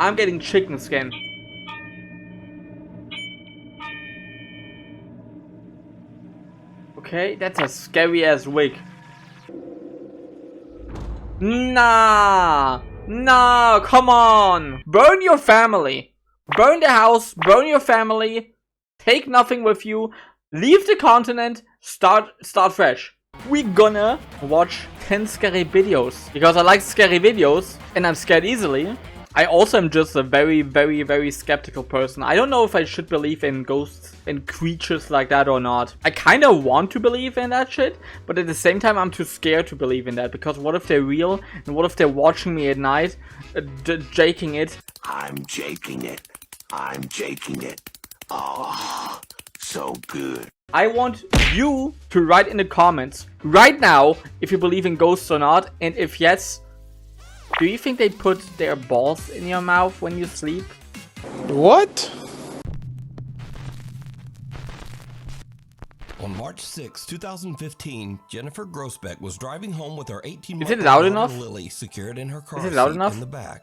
I'm getting chicken skin. Okay, that's a scary ass wig. Nah, come on. Burn your family. Burn the house, burn your family. Take nothing with you. Leave the continent. Start fresh. We're gonna watch 10 scary videos. Because I like scary videos and I'm scared easily. I also am just a very skeptical person. I don't know if I should believe in ghosts and creatures like that or not. I kind of want to believe in that shit, but at the same time I'm too scared to believe in that. Because what if they're real? And what if they're watching me at night, jaking it? I'm jaking it. I'm jaking it. Oh, so good. I want you to write in the comments right now if you believe in ghosts or not, and if yes, do you think they put their balls in your mouth when you sleep? What? On March 6, 2015, Jennifer Grossbeck was driving home with her 18-month-old Is it loud daughter enough? Lily secured in her car Is it loud seat enough? in the back.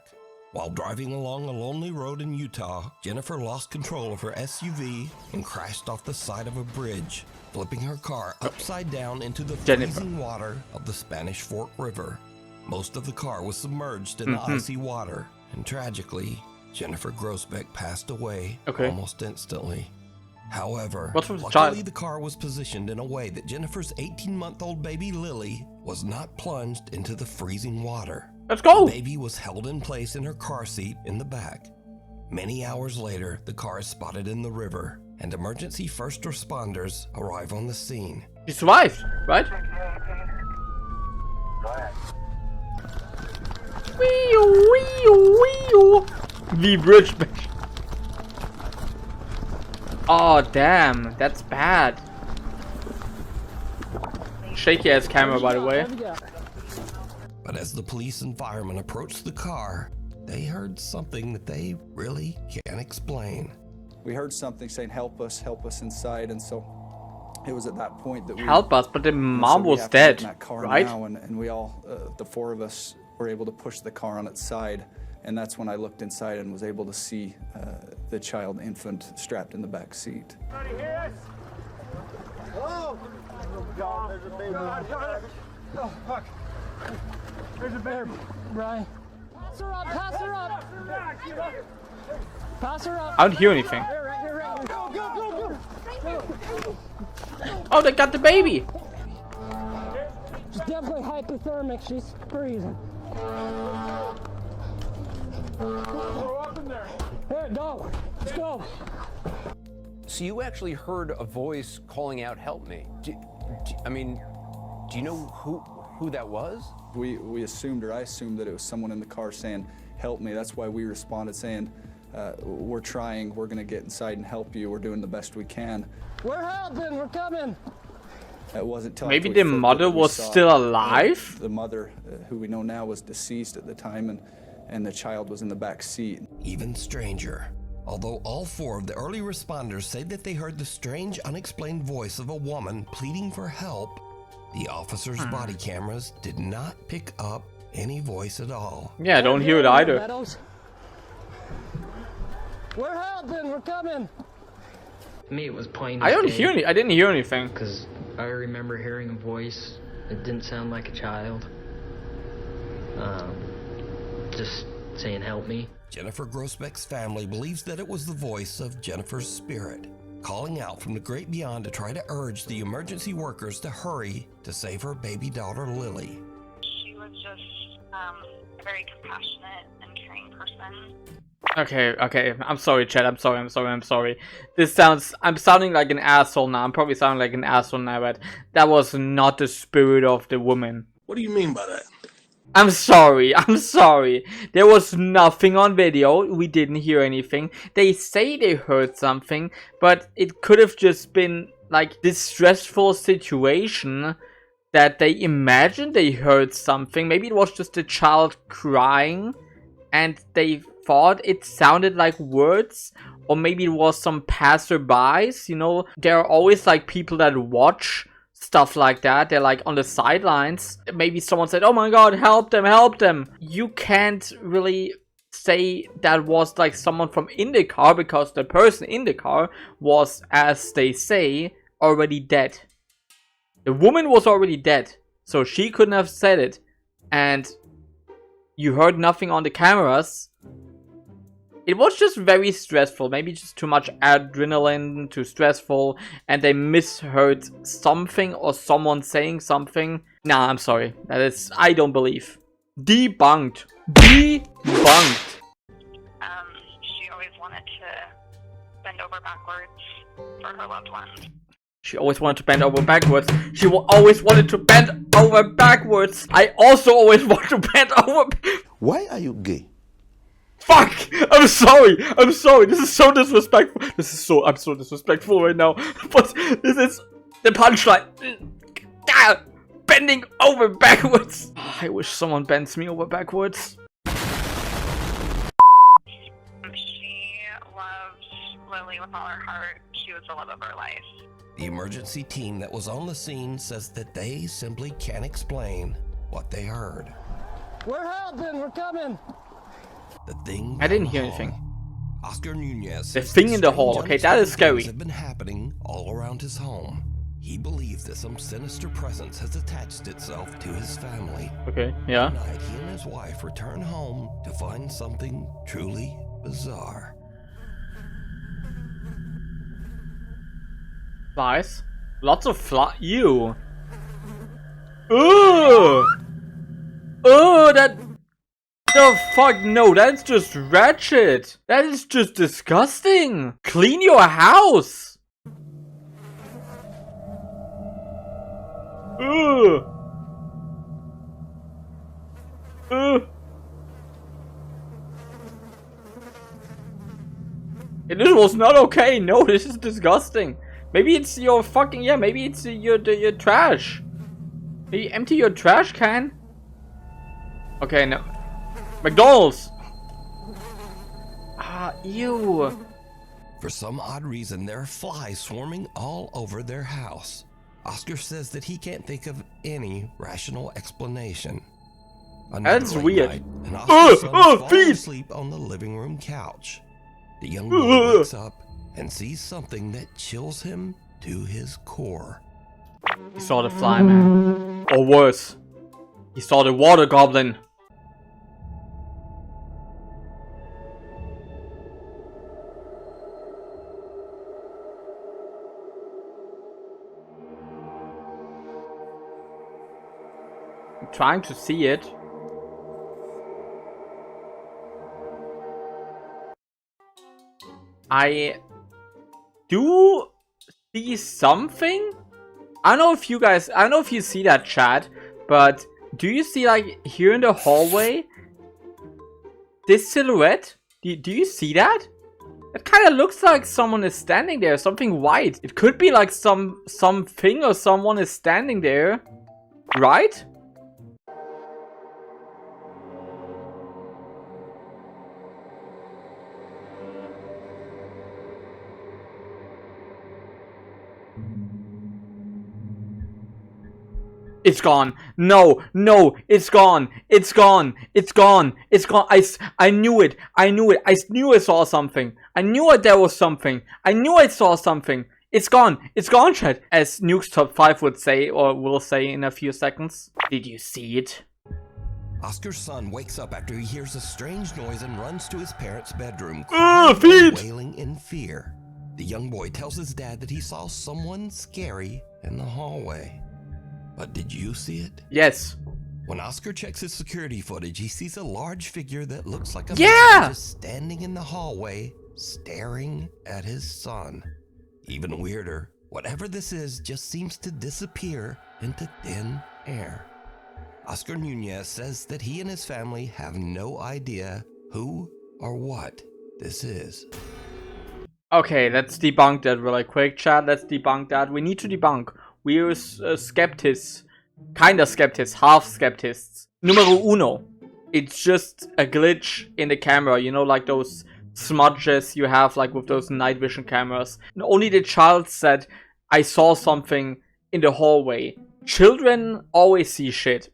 While driving along a lonely road in Utah, Jennifer lost control of her SUV and crashed off the side of a bridge, flipping her car upside down into the freezing water of the Spanish Fork River. Most of the car was submerged in the icy water, and tragically, Jennifer Grossbeck passed away almost instantly. However, luckily the car was positioned in a way that Jennifer's 18-month-old baby Lily was not plunged into the freezing water. Let's go! The baby was held in place in her car seat in the back. Many hours later, the car is spotted in the river, and emergency first responders arrive on the scene. She survived, right? The bridge. Oh damn, that's bad. Shaky ass camera, by the way. But as the police and firemen approached the car, they heard something that they really can't explain. We heard something saying, help us inside, and so it was at that point that we help us, but the mom was dead, right? And we all, the four of us, were able to push the car on its side, and that's when I looked inside and was able to see the child infant strapped in the back seat. Anybody hear us? Hello? Oh God, there's a baby. Oh fuck. There's a baby. Brian. Pass her up, pass her up. Pass her up. I don't hear anything. Go. Oh, they got the baby. She's definitely hypothermic. She's freezing. Throw up in there. Here, go. Let's go. So you actually heard a voice calling out, help me. Do you know who that was? We assumed, or I assumed, that it was someone in the car saying, help me. That's why we responded saying, we're trying, we're gonna get inside and help you, we're doing the best we can. We're helping, we're coming. It wasn't till maybe the mother was still alive? The mother, who we know now, was deceased at the time, and the child was in the back seat. Even stranger. Although all four of the early responders say that they heard the strange, unexplained voice of a woman pleading for help, the officers' body cameras did not pick up any voice at all. Yeah, I don't hear it either. We're helping, we're coming. To me, it was plain. I didn't hear anything. Because I remember hearing a voice. It didn't sound like a child. Just saying, help me. Jennifer Grossbeck's family believes that it was the voice of Jennifer's spirit, calling out from the great beyond to try to urge the emergency workers to hurry to save her baby daughter, Lily. She was just a very compassionate and caring person. Okay. I'm sorry, Chad. I'm sorry. I'm sounding like an asshole now. I'm probably sounding like an asshole now, but that was not the spirit of the woman. What do you mean by that? I'm sorry. There was nothing on video. We didn't hear anything. They say they heard something, but it could have just been like this stressful situation that they imagined they heard something. Maybe it was just a child crying and they thought it sounded like words, or maybe it was some passerbys. You know, there are always like people that watch stuff like that. They're like on the sidelines. Maybe someone said, oh my god, help them. You can't really say that was like someone from in the car, because the person in the car was, as they say, already dead. The woman was already dead, so she couldn't have said it. And you heard nothing on the cameras. It was just very stressful. Maybe just too much adrenaline, too stressful, and they misheard something or someone saying something. Nah, I'm sorry. That is, I don't believe. Debunked. Debunked. She always wanted to bend over backwards for her loved ones. She always wanted to bend over backwards. She always wanted to bend over backwards. I also always want to bend over. Why are you gay? Fuck! I'm sorry. I'm sorry. This is so disrespectful. I'm so disrespectful right now. But this is the punchline. Bending over backwards. I wish someone bends me over backwards. She loved Lily with all her heart. She was the love of her life. The emergency team that was on the scene says that they simply can't explain what they heard. We're helping. We're coming. The thing I didn't in the hear hall. anything. Oscar Nunez. The says thing in the hall. strange, Okay, that is unexplained scary. things have been happening all around his home. He believes that some sinister presence has attached itself to his family. Okay, yeah. Tonight, he and his wife return home to find something truly bizarre. Flies. Lots of Ew. Ugh. Oh, that. The fuck? No, that's just wretched. That is just disgusting. Clean your house. Ugh. Ugh. This was not okay. No, this is disgusting. Maybe it's your fucking, yeah, maybe it's your trash. Maybe empty your trash can. Okay, no. McDonald's. Ah, ew. For some odd reason, there are flies swarming all over their house. Oscar says that he can't think of any rational explanation. That's late weird. night, and Oscar's son falls feet. asleep on the living room couch. The young boy wakes up and sees something that chills him to his core. He saw the fly man. Or worse, he saw the water goblin. I'm trying to see it. I do see something. I don't know if you guys, I don't know if you see that, chat, but do you see, like, here in the hallway, this silhouette? Do you see that? It kind of looks like someone is standing there, something white. It could be like something or someone is standing there, right? It's gone. No, no, it's gone. It's gone. It's gone. It's gone. I knew it. I knew it. I knew I saw something. I knew there was something. I knew I saw something. It's gone. It's gone, chat. As Nuke's Top 5 would say, or will say in a few seconds. Did you see it? Oscar's son wakes up after he hears a strange noise and runs to his parents' bedroom, feet! wailing in fear. The young boy tells his dad that he saw someone scary in the hallway. But did you see it? Yes. When Oscar checks his security footage, he sees a large figure that looks like a Yeah! man just standing in the hallway, staring at his son. Even weirder, whatever this is just seems to disappear into thin air. Oscar Nunez says that he and his family have no idea who or what this is. Okay, let's debunk that really quick, chat. Let's debunk that. We need to debunk. We're skeptics. Kinda skeptics. Half skeptics. Numero uno. It's just a glitch in the camera. You know, like those smudges you have, like with those night vision cameras. And only the child said, I saw something in the hallway. Children always see shit.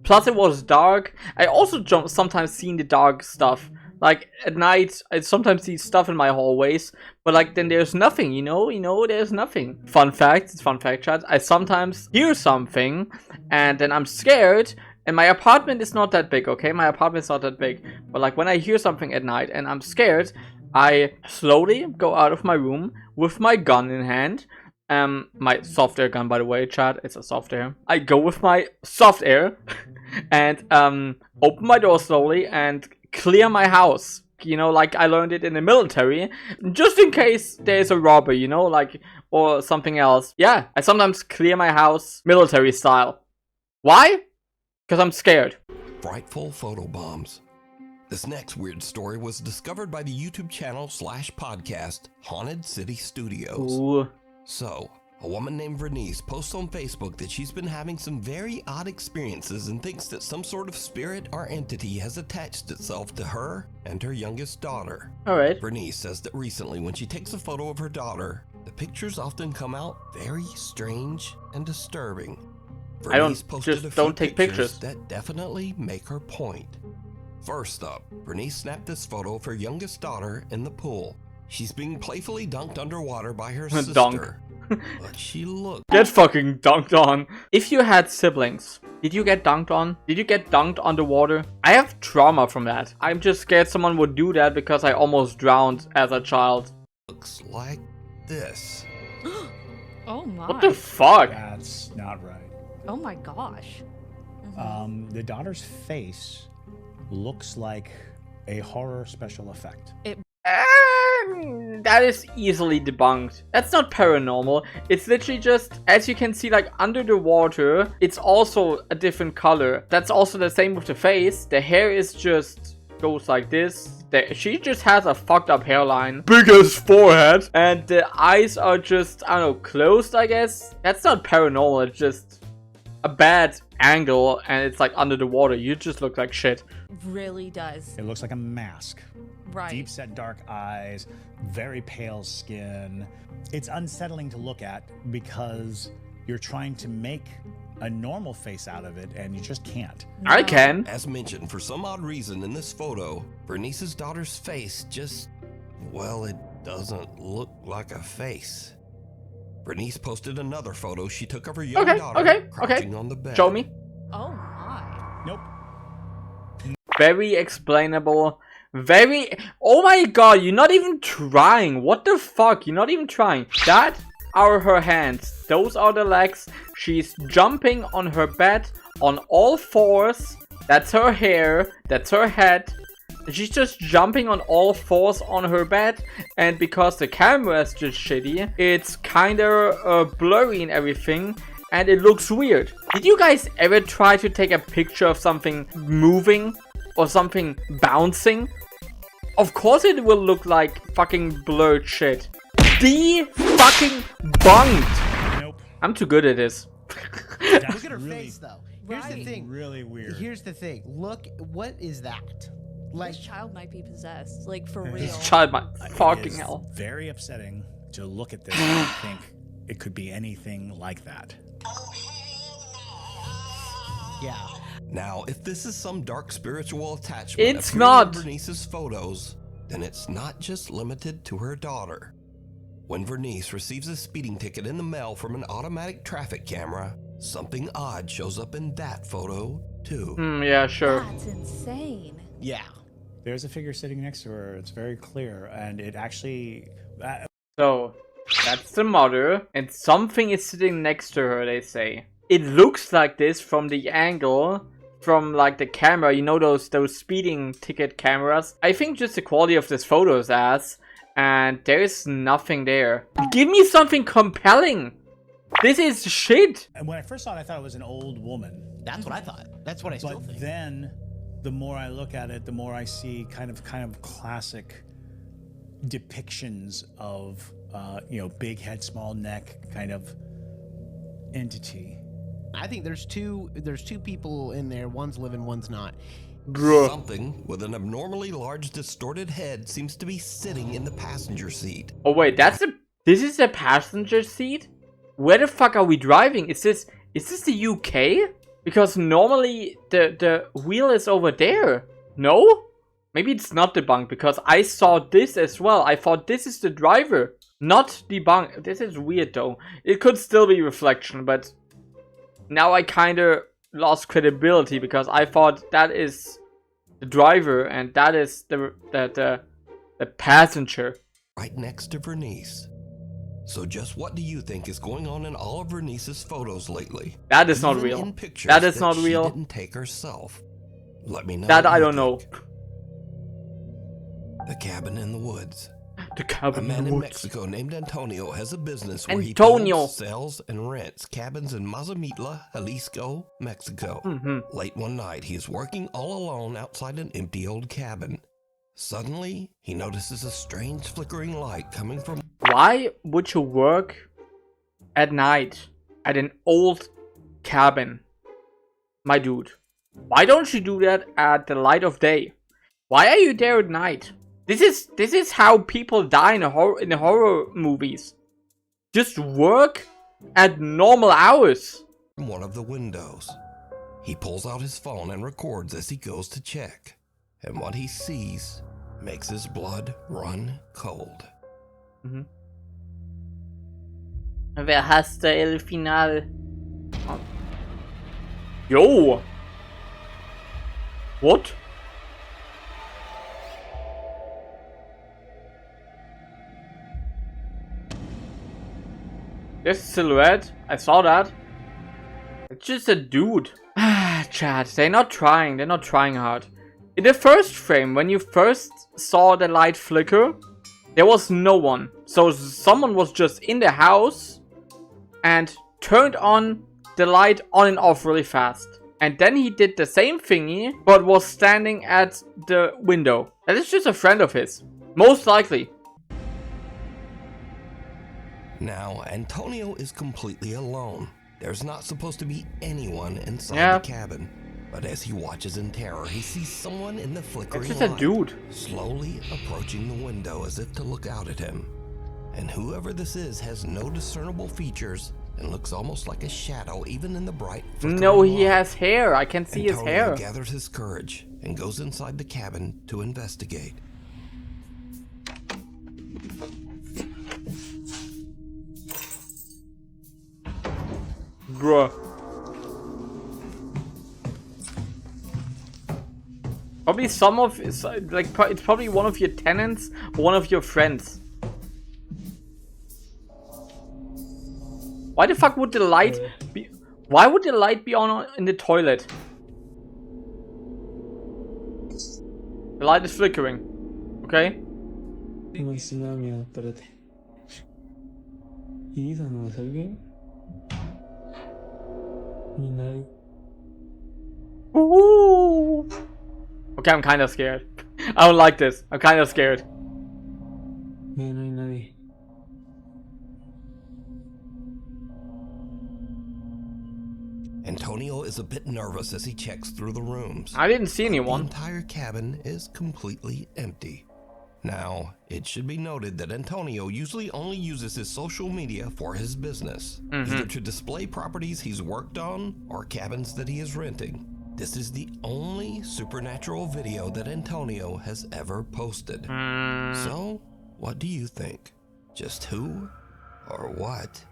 Plus it was dark. I also sometimes seen the dark stuff. Like at night, I sometimes see stuff in my hallways, but like then there's nothing, you know, there's nothing. Fun fact, chat. I sometimes hear something, and then I'm scared. And my apartment is not that big, okay? My apartment's not that big, but like when I hear something at night and I'm scared, I slowly go out of my room with my gun in hand. My soft air gun, by the way, chat. It's a soft air. I go with my soft air and open my door slowly and clear my house. You know, like I learned it in the military, just in case there's a robber, you know, like, or something else. Yeah, I sometimes clear my house military style. Why? Because I'm scared. Frightful photo bombs. This next weird story was discovered by the YouTube channel / podcast Haunted City Studios. Ooh. So, a woman named Vernice posts on Facebook that she's been having some very odd experiences and thinks that some sort of spirit or entity has attached itself to her and her youngest daughter. Alright. Vernice says that recently when she takes a photo of her daughter, the pictures often come out very strange and disturbing. Vernice posted a few take pictures that definitely make her point. First up, Vernice snapped this photo of her youngest daughter in the pool. She's being playfully dunked underwater by her sister. Dunk. But she looked... Get fucking dunked on. If you had siblings, did you get dunked on? Did you get dunked underwater? I have trauma from that. I'm just scared someone would do that because I almost drowned as a child. Looks like this. Oh my. What the fuck? That's not right. Oh my gosh. The daughter's face looks like a horror special effect. That is easily debunked. That's not paranormal. It's literally just, as you can see, like under the water, it's also a different color. That's also the same with the face. The hair is just goes like this. She just has a fucked up hairline, big as forehead, and the eyes are just, I don't know, closed, I guess. That's not paranormal. It's just a bad angle, and it's like under the water. You just look like shit. Really does. It looks like a mask. Right. Deep set dark eyes, very pale skin. It's unsettling to look at because you're trying to make a normal face out of it and you just can't. No. I can. As mentioned, for some odd reason in this photo, Vernice's daughter's face just, well, it doesn't look like a face. Vernice posted another photo she took of her young daughter crouching on the bed. Show me. Oh my. Nope. Very explainable. Very... Oh my god, you're not even trying. What the fuck? You're not even trying. That are her hands. Those are the legs. She's jumping on her bed on all fours. That's her hair. That's her head. She's just jumping on all fours on her bed. And because the camera is just shitty, it's kinda blurry and everything. And it looks weird. Did you guys ever try to take a picture of something moving? Or something bouncing? Of course it will look like fucking blurred shit. Fucking bunked. Nope. I'm too good at this. Look at her face though. Here's the thing. Really weird. Here's the thing. Look, what is that? Like, this child might be possessed. Like, for real. This child might... Fucking hell. Very upsetting to look at this and think it could be anything like that. Yeah. Now, if this is some dark spiritual attachment it's not Vernice's photos, then it's not just limited to her daughter. When Vernice receives a speeding ticket in the mail from an automatic traffic camera, something odd shows up in that photo, too. Yeah, sure. That's insane. Yeah. There's a figure sitting next to her. It's very clear, and it actually... So, that's the mother, and something is sitting next to her, they say. It looks like this from the angle, from like the camera, you know, those speeding ticket cameras. I think just the quality of this photo is ass, and there's nothing there. Give me something compelling. This is shit. And when I first saw it, I thought it was an old woman. That's what I thought. That's what I still think. But then, the more I look at it, the more I see kind of classic depictions of, you know, big head, small neck kind of entity. I think there's two people in there. One's living, one's not. Something with an abnormally large distorted head seems to be sitting in the passenger seat. Oh wait, this is the passenger seat? Where the fuck are we driving? Is this the UK? Because normally the wheel is over there. No? Maybe it's not debunked because I saw this as well. I thought this is the driver, not debunked. This is weird though. It could still be reflection, but now I kind of lost credibility because I thought that is the driver and that is the passenger. Right next to Vernice. So just what do you think is going on in all of Vernice's photos lately? That is not Even real. in pictures That is not she real. Didn't take herself. Let me know. That what I you don't know. think. The cabin in the woods. The cabin A man in the in woods. Mexico named Antonio has a business where Antonio. he builds, sells, and rents cabins in Mazamitla, Jalisco, Mexico. Late one night, he is working all alone outside an empty old cabin. Suddenly, he notices a strange flickering light coming from... Why would you work at night at an old cabin, my dude? Why don't you do that at the light of day? Why are you there at night? This is how people die in the horror movies. Just work at normal hours. one of the windows. He pulls out his phone and records as he goes to check. And what he sees makes his blood run cold. Wer hasste el final? Yo! What? This silhouette, I saw that. It's just a dude. Chad, they're not trying hard. In the first frame, when you first saw the light flicker, there was no one. So someone was just in the house and turned on the light on and off really fast. And then he did the same thingy, but was standing at the window. That is just a friend of his. Most likely. Now, Antonio is completely alone. There's not supposed to be anyone inside the cabin. But as he watches in terror, he sees someone in the flickering light. It's just a dude. Slowly approaching the window as if to look out at him. And whoever this is has no discernible features and looks almost like a shadow even in the bright flickering No, he light. has hair. I can see his hair. Antonio gathers his courage and goes inside the cabin to investigate. Bruh. Probably some of it's probably one of your tenants or one of your friends. Why the fuck would the light be? Why would the light be on in the toilet? The light is flickering. Okay. Ooh. Okay, I'm kind of scared. I don't like this. I'm kind of scared. Antonio is a bit nervous as he checks through the rooms. I didn't see anyone. The entire cabin is completely empty. Now, it should be noted that Antonio usually only uses his social media for his business, either to display properties he's worked on or cabins that he is renting. This is the only supernatural video that Antonio has ever posted. So, what do you think? Just who or what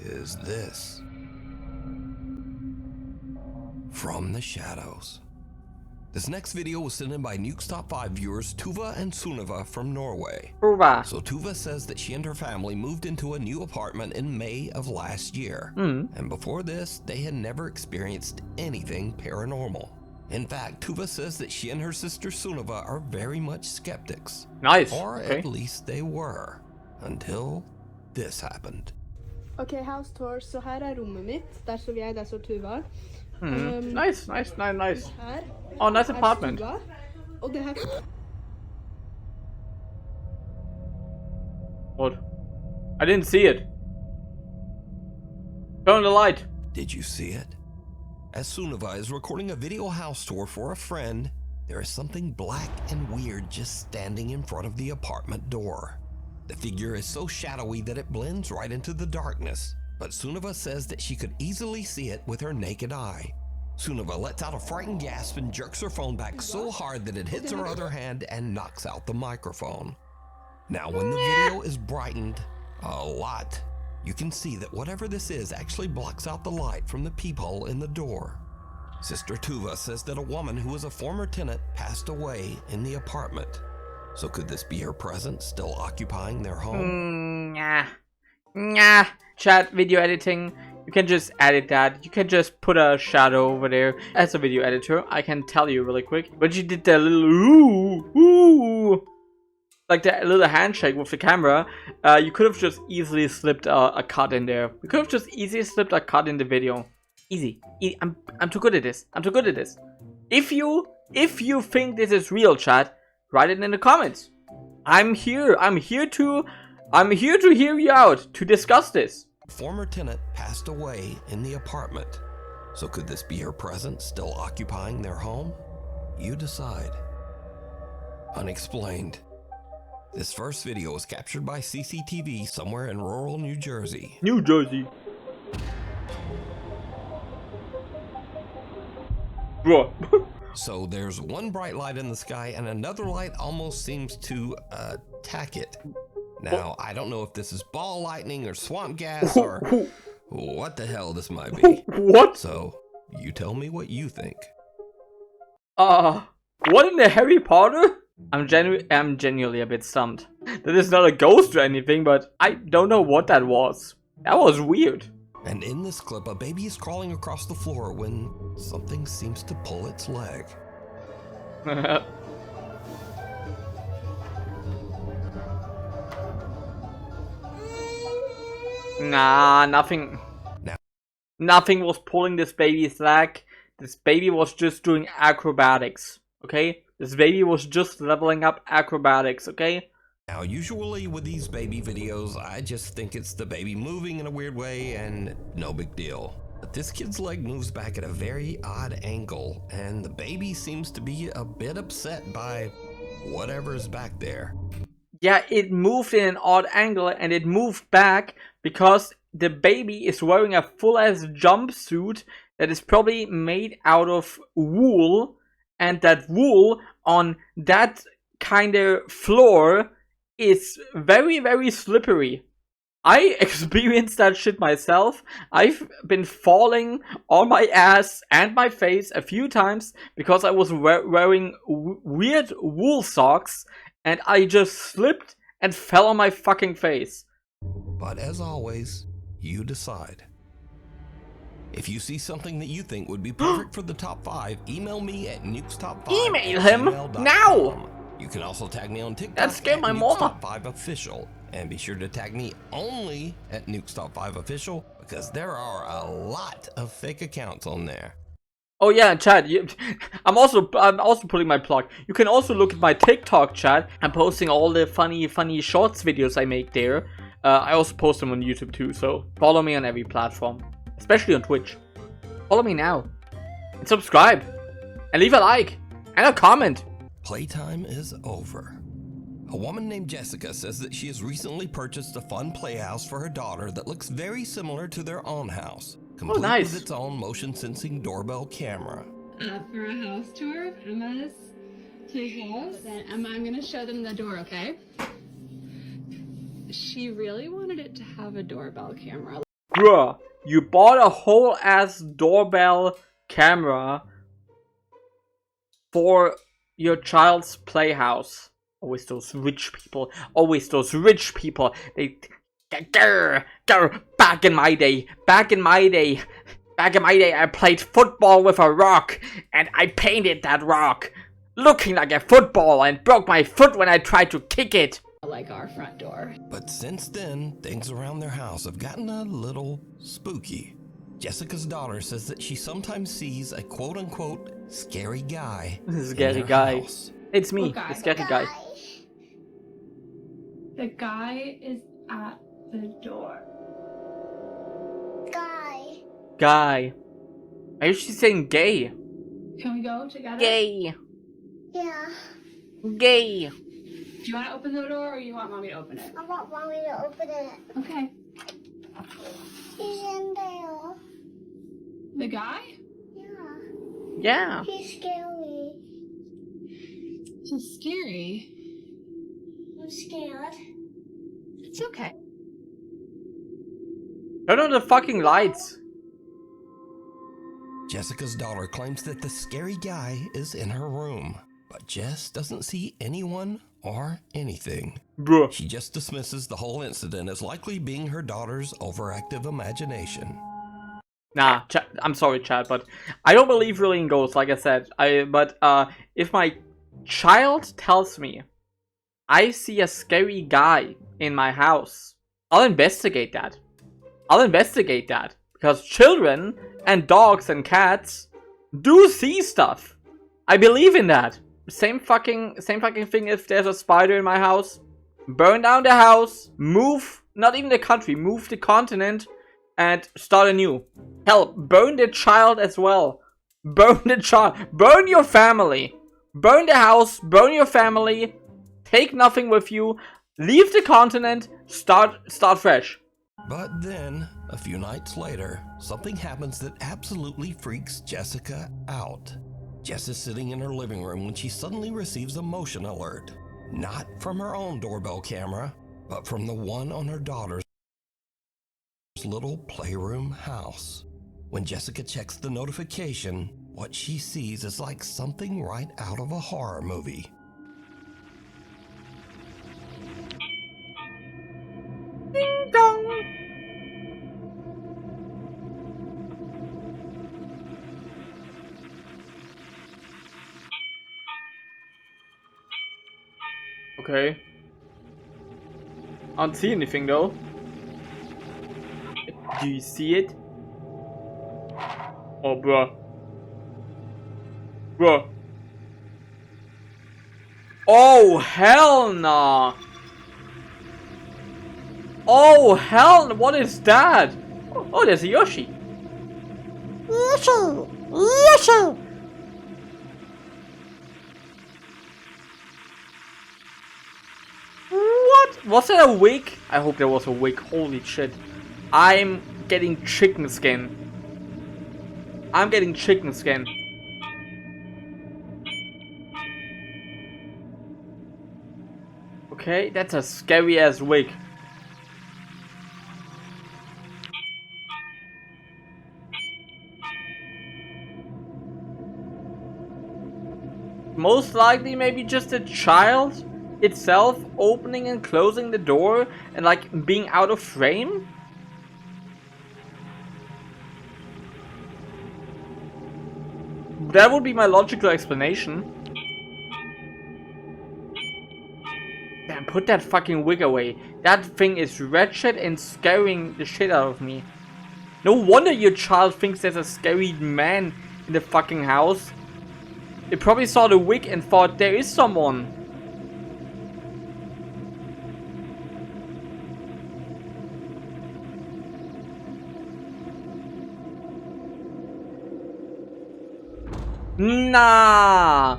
is this? From the shadows. This next video was sent in by Nuke's Top 5 viewers Tuva and Sunniva from Norway. Tuva. So Tuva says that she and her family moved into a new apartment in May of last year. And before this, they had never experienced anything paranormal. In fact, Tuva says that she and her sister Sunniva are very much skeptics. Nice. Or at least they were. Until this happened. Okay, house tour. Så här är rummet mitt. Där står jag, där står Tuva. Nice. Oh, nice apartment. Och det här... What? I didn't see it. Turn the light. Did you see it? As Sunniva is recording a video house tour for a friend, there is something black and weird just standing in front of the apartment door. The figure is so shadowy that it blends right into the darkness, but Sunniva says that she could easily see it with her naked eye. Sunova lets out a frightened gasp and jerks her phone back so hard that it hits her other hand and knocks out the microphone. Now, when the video is brightened a lot, you can see that whatever this is actually blocks out the light from the peephole in the door. Sister Tuva says that a woman who was a former tenant passed away in the apartment. So could this be her presence still occupying their home? Nah. Chat, video editing. You can just edit that. You can just put a shadow over there. As a video editor, I can tell you really quick. When she did that little ooh, like that little handshake with the camera, you could have just easily slipped a cut in there. You could have just easily slipped a cut in the video. Easy. I'm too good at this. I'm too good at this. If you think this is real, chat, write it in the comments. I'm here to hear you out, to discuss this. Former tenant passed away in the apartment. So could this be her presence still occupying their home? You decide. Unexplained. This first video was captured by CCTV somewhere in rural New Jersey. New Jersey. Bro. So there's one bright light in the sky and another light almost seems to attack it. Now, I don't know if this is ball lightning or swamp gas or what the hell this might be. What? So, you tell me what you think. What in the Harry Potter? I'm genuinely a bit stumped. That is not a ghost or anything, but I don't know what that was. That was weird. And in this clip, a baby is crawling across the floor when something seems to pull its leg. Nah, nothing. Nothing was pulling this baby's leg. This baby was just doing acrobatics, okay? This baby was just leveling up acrobatics, okay? Now, usually with these baby videos, I just think it's the baby moving in a weird way and no big deal. But this kid's leg moves back at a very odd angle, and the baby seems to be a bit upset by whatever's back there. Yeah, it moved in an odd angle and it moved back because the baby is wearing a full-ass jumpsuit that is probably made out of wool, and that wool on that kind of floor is very, very slippery. I experienced that shit myself. I've been falling on my ass and my face a few times because I was wearing weird wool socks and I just slipped and fell on my fucking face. But as always, you decide. If you see something that you think would be perfect for the top 5, email me at nukestop5. Email him now! You can also tag me on TikTok That scared my at mama. nukestop5official. And be sure to tag me only at nukestop5official because there are a lot of fake accounts on there. Oh yeah, chat. I'm also putting my plug. You can also look at my TikTok, chat. I'm posting all the funny shorts videos I make there. I also post them on YouTube too. So follow me on every platform, especially on Twitch. Follow me now and subscribe and leave a like and a comment. Playtime is over. A woman named Jessica says that she has recently purchased a fun playhouse for her daughter that looks very similar to their own house, complete nice. with its own motion-sensing doorbell camera. For a house tour of Emma's playhouse. Then Emma, I'm gonna show them the door, okay? She really wanted it to have a doorbell camera. Bruh, you bought a whole ass doorbell camera for your child's playhouse. Always those rich people. Always those rich people. They... Back in my day, I played football with a rock, and I painted that rock looking like a football and broke my foot when I tried to kick it. Like our front door. But since then, things around their house have gotten a little spooky. Jessica's daughter says that she sometimes sees a quote-unquote scary guy. Scary guy. House. It's me, the scary guy. The guy is at the door. Guy. Are you saying gay? Can we go together? Gay. Yeah. Gay. Do you want to open the door or you want mommy to open it? I want mommy to open it. Okay. He's in there. The guy? Yeah. Yeah. He's scary. He's scary. I'm scared. It's okay. Turn on the fucking lights. Jessica's daughter claims that the scary guy is in her room, but Jess doesn't see anyone or anything. Bruh. She just dismisses the whole incident as likely being her daughter's overactive imagination. Nah, I'm sorry, Chad, but I don't believe really in ghosts, like I said. But if my child tells me I see a scary guy in my house, I'll investigate that. Because children and dogs and cats do see stuff. I believe in that. Same fucking thing if there's a spider in my house. Burn down the house, move, not even the country, move the continent, and start anew. Hell, burn the child as well. Burn the child. Burn your family. Burn the house, burn your family. Take nothing with you. Leave the continent, start fresh. But then, a few nights later, something happens that absolutely freaks Jessica out. Jess is sitting in her living room when she suddenly receives a motion alert. Not from her own doorbell camera, but from the one on her daughter's little playroom house. When Jessica checks the notification, what she sees is like something right out of a horror movie. Ding dong. Okay. I don't see anything though. Do you see it? Oh, bruh. Bruh. Oh, hell nah. Oh, hell, what is that? Oh, there's a Yoshi. Yoshi. What? Was that a wig? I hope there was a wig. Holy shit. I'm getting chicken skin. Okay, that's a scary ass wig. Most likely maybe just a child itself opening and closing the door and like being out of frame. That would be my logical explanation. Damn, put that fucking wig away. That thing is wretched and scaring the shit out of me. No wonder your child thinks there's a scary man in the fucking house. They probably saw the wig and thought there is someone. Nah,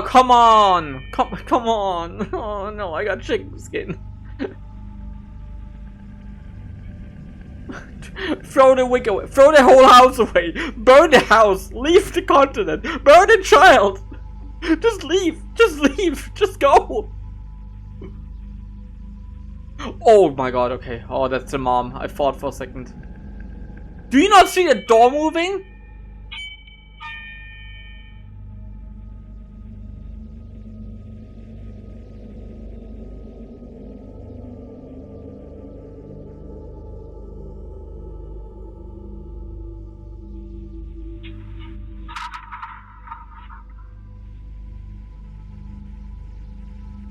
come on. Come on. Oh no, I got chicken skin. Throw the wig away. Throw the whole house away. Burn the house. Leave the continent. Burn the child. Just leave. Just go. Oh my god, okay. Oh, that's the mom. I thought for a second. Do you not see the door moving?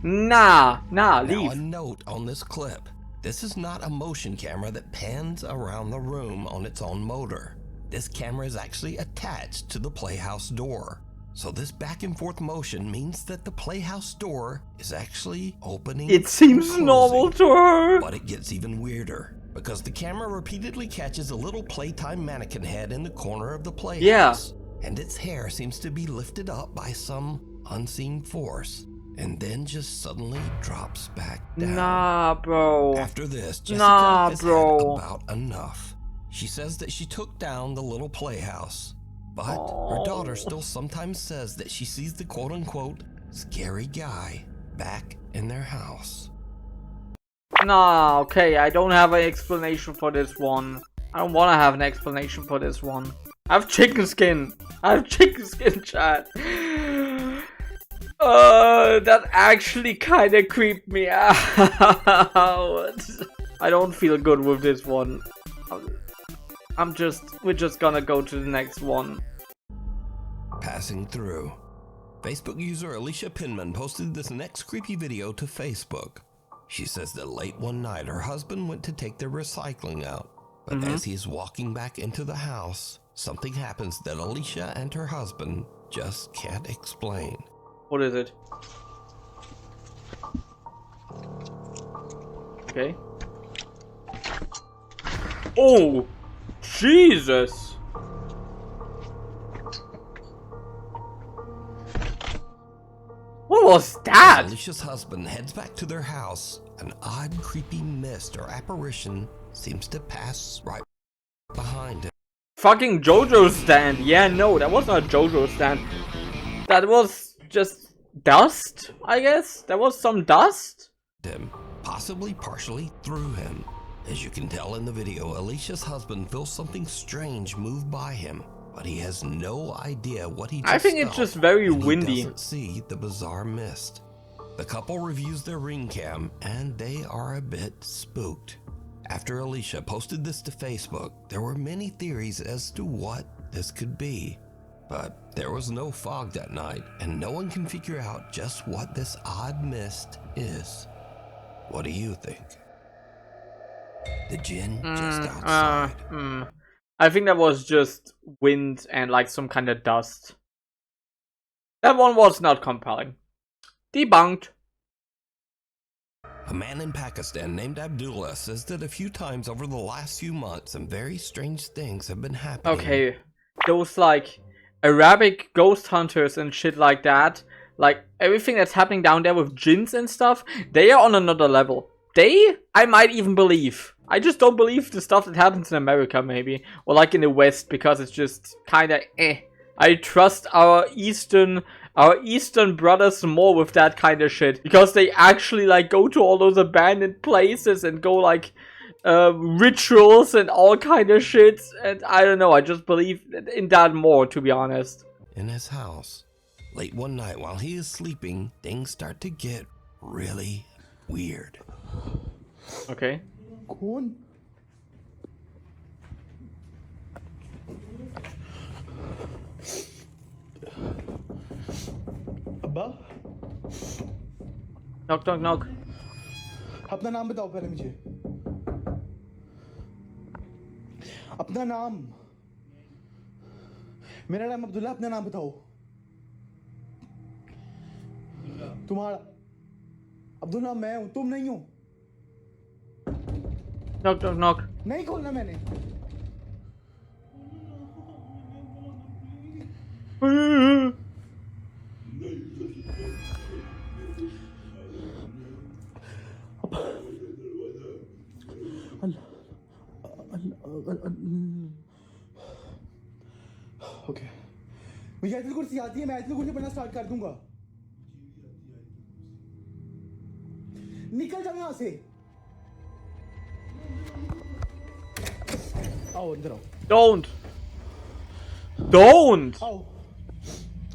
Nah, leave. Now a note on this clip. This is not a motion camera that pans around the room on its own motor. This camera is actually attached to the playhouse door. So this back and forth motion means that the playhouse door is actually opening. It seems normal to her. But it gets even weirder because the camera repeatedly catches a little playtime mannequin head in the corner of the playhouse. Yeah. And its hair seems to be lifted up by some unseen force. And then just suddenly drops back down. Nah, bro. After this, Jessica has had about enough. She says that she took down the little playhouse, But her daughter still sometimes says that she sees the quote-unquote scary guy back in their house. Nah, okay, I don't have an explanation for this one. I don't want to have an explanation for this one. I have chicken skin. I have chicken skin, chat. That actually kind of creeped me out. I don't feel good with this one. We're just gonna go to the next one. Passing through. Facebook user Alicia Pinman posted this next creepy video to Facebook. She says that late one night her husband went to take their recycling out, but as he's walking back into the house, something happens that Alicia and her husband just can't explain. What is it? Okay. Oh, Jesus! What was that? As Alicia's husband heads back to their house, an odd, creepy mist or apparition seems to pass right behind him. Fucking JoJo stand. Yeah, no, that was not a JoJo stand. That was just dust, I guess. There was some dust. Possibly partially through him. As you can tell in the video, Alicia's husband feels something strange move by him, but he has no idea what he just I think it's just very windy. He doesn't see the bizarre mist. The couple reviews their ring cam, and they are a bit spooked. After Alicia posted this to Facebook, there were many theories as to what this could be. But there was no fog that night, and no one can figure out just what this odd mist is. What do you think? The djinn just outside. I think that was just wind and like some kind of dust. That one was not compelling. Debunked. A man in Pakistan named Abdullah says that a few times over the last few months some very strange things have been happening. Okay, those like Arabic ghost hunters and shit like that, like everything that's happening down there with jinns and stuff, they are on another level. I might even believe. I just don't believe the stuff that happens in America, maybe. Or like in the West, because it's just kinda eh. I trust our Eastern brothers more with that kind of shit. Because they actually like go to all those abandoned places and go like rituals and all kind of shit. And I don't know, I just believe in that more, to be honest. In his house, late one night while he is sleeping, things start to get really weird. Okay. Cool. अब्बा knock knock knock अपना नाम बताओ पहले मुझे अपना नाम मेरा नाम अब्दुल्ला अपना नाम बताओ तुम्हारा अब्दुल्ला मैं हूं तुम नहीं हो knock knock knock नहीं खोलना मैंने ओके मुझे आयतुल कुर्सी आती है मैं आयतुल कुर्सी पढ़ना स्टार्ट कर दूंगा निकल जाओ यहां से आओ अंदर आओ don't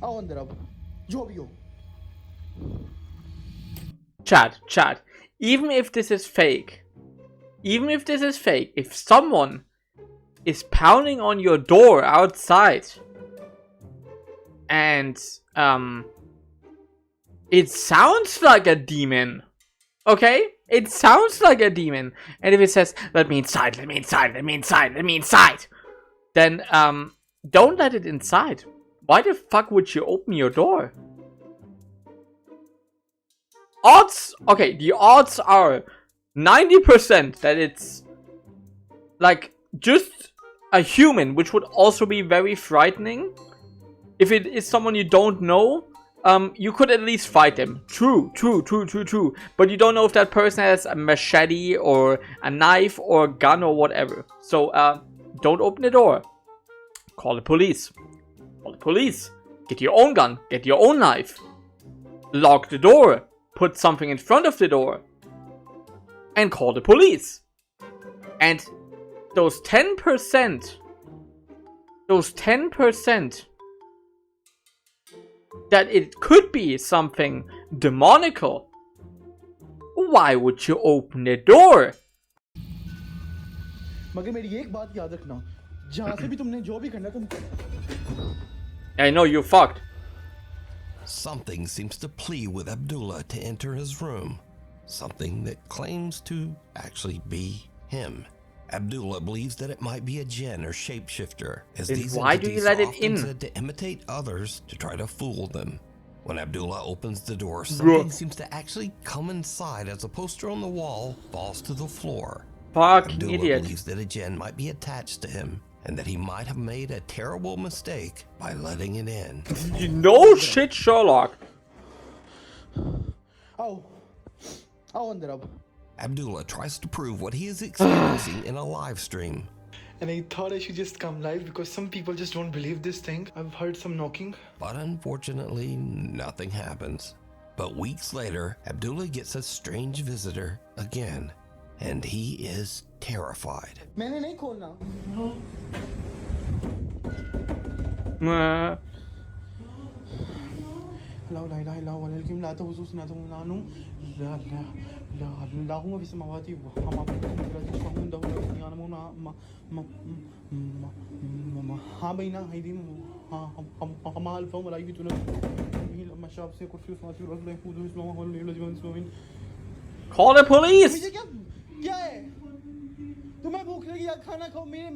आओ अंदर आओ जो भी हो chat even if this is fake, if someone is pounding on your door outside and it sounds like a demon, okay, it sounds like a demon, and if it says let me inside, then don't let it inside. Why the fuck would you open your door? The odds are 90% that it's like just a human, which would also be very frightening. If it is someone you don't know, you could at least fight them. True. But you don't know if that person has a machete or a knife or a gun or whatever. So don't open the door. Call the police. Call the police. Get your own gun. Get your own knife. Lock the door. Put something in front of the door. And call the police. And those 10%, that it could be something demonical, why would you open the door? मगर मेरी एक बात याद रखना, जहाँ से भी तुमने जो भी करना तुम I know you're fucked. Something seems to plead with Abdullah to enter his room. Something that claims to actually be him. Abdullah believes that it might be a jinn or shapeshifter, as Then these why do you entities let are it often in? said to imitate others to try to fool them. When Abdullah opens the door, something seems to actually come inside as a poster on the wall falls to the floor. Fucking Abdullah idiot. believes that a jinn might be attached to him and that he might have made a terrible mistake by letting it in. No shit, Sherlock. आओ अंदर अब. Abdullah tries to prove what he is experiencing in a live stream. And I thought I should just come live because some people just don't believe this thing. I've heard some knocking. But unfortunately, nothing happens. But weeks later, Abdullah gets a strange visitor again, and he is terrified. मैंने नहीं खोलना. لا لا إله إلا هو الحكيم لا تأخذه سنة ولا نوم لا لا لا لا هو في السماوات وما عنده يعلمون ما ها بين أيديهم ما ألفهم ولا يؤتون به لما شاء في كرسي السماوات والأرض لا يؤوده حفظهما وهو العلي العظيم. Call the police. मुझे क्या है? तुम्हें भूख लगी या खाना खाओ, मेरे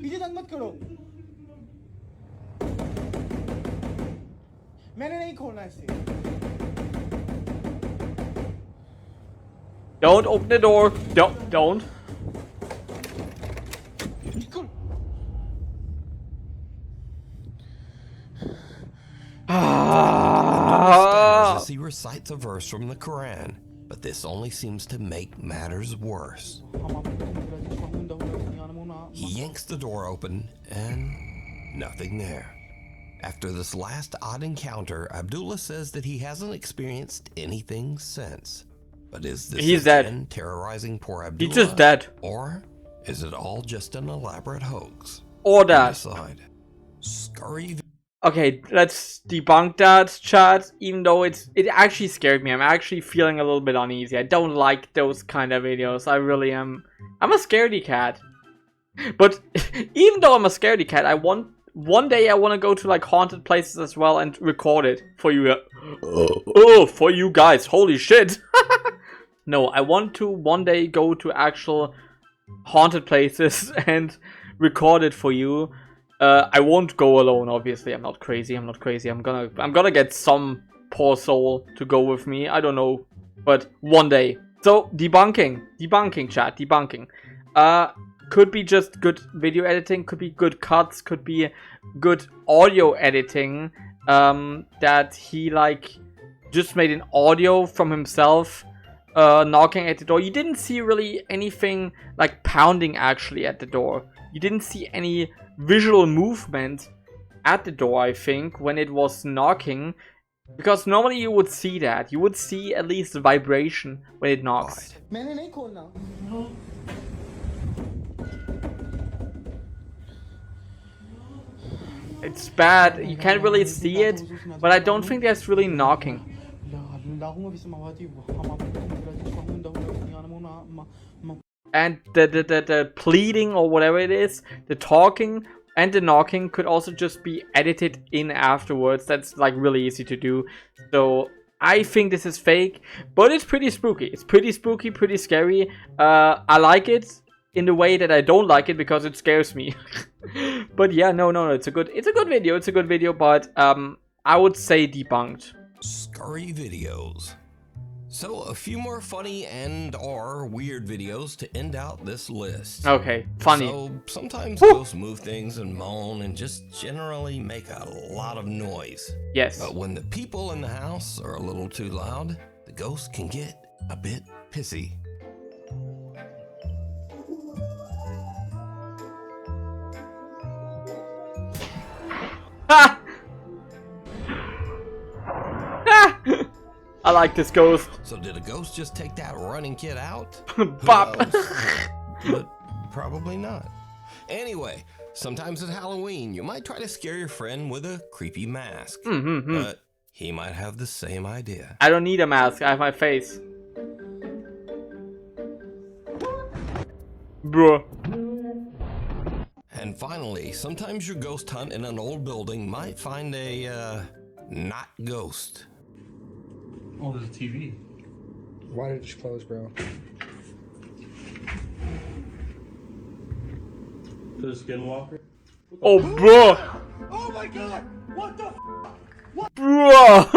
पीछे तंग मत करो. मैंने नहीं खोलना इसे. Don't open the door. Don't. As he recites a verse from the Quran, but this only seems to make matters worse. He yanks the door open and nothing there. After this last odd encounter, Abdullah says that he hasn't experienced anything since. But is this He's dead. jinn terrorizing poor Abdullah? He's just dead. Or is it all just an elaborate hoax? Or that. Decide. Scurry. Okay, let's debunk that, chat. Even though it actually scared me. I'm actually feeling a little bit uneasy. I don't like those kind of videos. I really am. I'm a scaredy cat. But even though I'm a scaredy cat, one day I want to go to like haunted places as well and record it for you. Oh, for you guys. Holy shit. No, I want to one day go to actual haunted places and record it for you. I won't go alone, obviously. I'm not crazy. I'm gonna get some poor soul to go with me. I don't know, but one day. So debunking, chat, debunking. Could be just good video editing, could be good cuts, could be good audio editing. That he like just made an audio from himself knocking at the door. You didn't see really anything like pounding actually at the door. You didn't see any visual movement at the door, I think, when it was knocking. Because normally you would see that. You would see at least the vibration when it knocks. मैंने नहीं खोलना. It's bad. You can't really see it, but I don't think there's really knocking. And the pleading or whatever it is, the talking and the knocking could also just be edited in afterwards. That's like really easy to do. So I think this is fake, but it's pretty spooky. It's pretty spooky, pretty scary. I like it in the way that I don't like it because it scares me. But yeah, no, it's a good video, but I would say debunked. Scurry videos. So a few more funny and or weird videos to end out this list. Okay, funny. So sometimes ghosts move things and moan and just generally make a lot of noise. Yes. But when the people in the house are a little too loud, the ghost can get a bit pissy. I like this ghost. So did a ghost just take that running kid out? Bop. But probably not. Anyway, sometimes at Halloween, you might try to scare your friend with a creepy mask. But he might have the same idea. I don't need a mask. I have my face. Bruh. And finally, sometimes your ghost hunt in an old building might find a, not ghost. Oh, there's a TV. Why did it just close, bro? The Skinwalker. Oh, bruh. Oh my god! What the Bruh.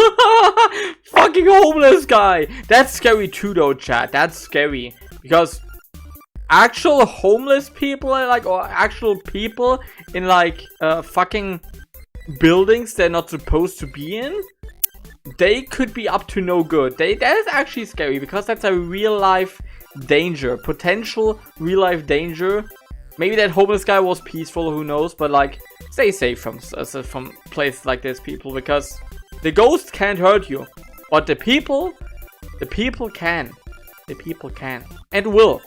Fucking homeless guy. That's scary too though, chat. That's scary. Because actual homeless people, like, or actual people in like fucking buildings they're not supposed to be in, they could be up to no good. That is actually scary because that's a real life danger, potential real life danger. Maybe that homeless guy was peaceful, who knows, but like, stay safe from places like this, people, because the ghost can't hurt you, but the people can. The people can and will.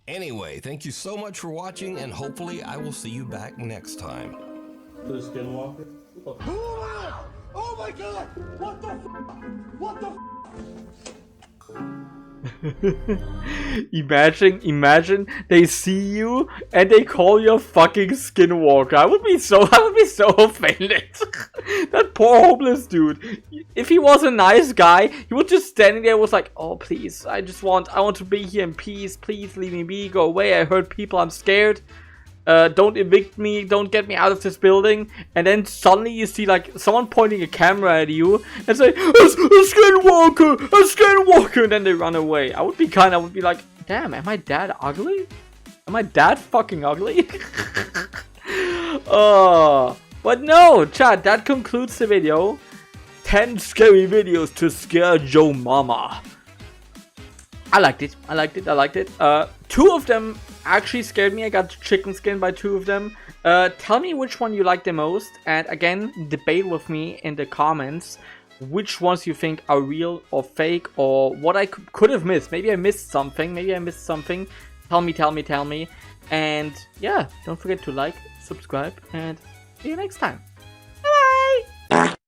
Anyway, thank you so much for watching, and hopefully I will see you back next time. The Skinwalker. Oh my god! What the What the Imagine they see you and they call you a fucking skinwalker. I would be so offended. That poor homeless dude. If he was a nice guy, he would just standing there was like, oh please, I want to be here in peace. Please leave me be, go away. I hurt people, I'm scared. Don't evict me, don't get me out of this building. And then suddenly you see like someone pointing a camera at you and say, a skinwalker, and then they run away. I would be like, damn, am I that ugly? Am I that fucking ugly? But no, chat, that concludes the video. 10 scary videos to scare Joe Mama. I liked it. 2 of them actually scared me. I got chicken skin by 2 of them. Tell me which one you like the most, and again, debate with me in the comments which ones you think are real or fake, or what I could have missed. Maybe I missed something. Tell me. And yeah, don't forget to like, subscribe, and see you next time.